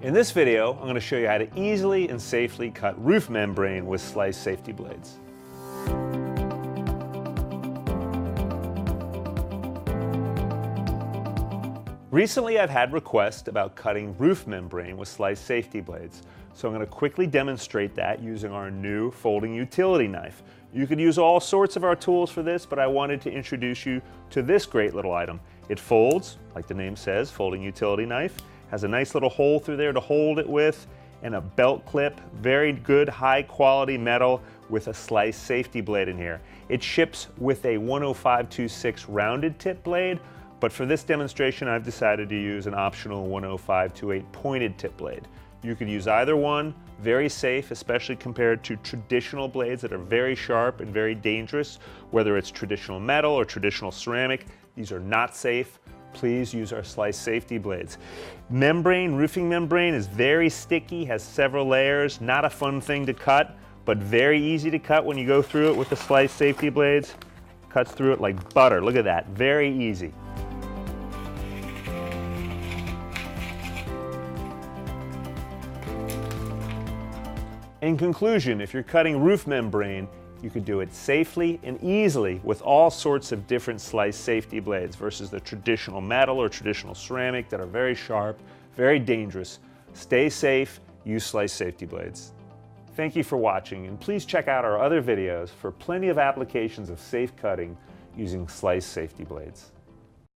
In this video, I'm going to show you how to easily and safely cut roof membrane with slice safety blades. Recently, I've had requests about cutting roof membrane with slice safety blades, so I'm going to quickly demonstrate that using our new folding utility knife. You could use all sorts of our tools for this, but I wanted to introduce you to this great little item. It folds, like the name says, folding utility knife. Has a nice little hole through there to hold it with, and a belt clip, very good high quality metal with a slice safety blade in here. It ships with a 105/26 rounded tip blade, but for this demonstration I've decided to use an optional 105/28 pointed tip blade. You could use either one, very safe, especially compared to traditional blades that are very sharp and very dangerous, whether it's traditional metal or traditional ceramic. These are not safe. Please use our slice safety blades. Membrane, roofing membrane is very sticky, has several layers, not a fun thing to cut, but very easy to cut when you go through it with the slice safety blades. Cuts through it like butter, look at that, very easy. In conclusion, if you're cutting roof membrane, you could do it safely and easily with all sorts of different slice safety blades versus the traditional metal or traditional ceramic that are very sharp, very dangerous. Stay safe, use slice safety blades. Thank you for watching, and please check out our other videos for plenty of applications of safe cutting using slice safety blades.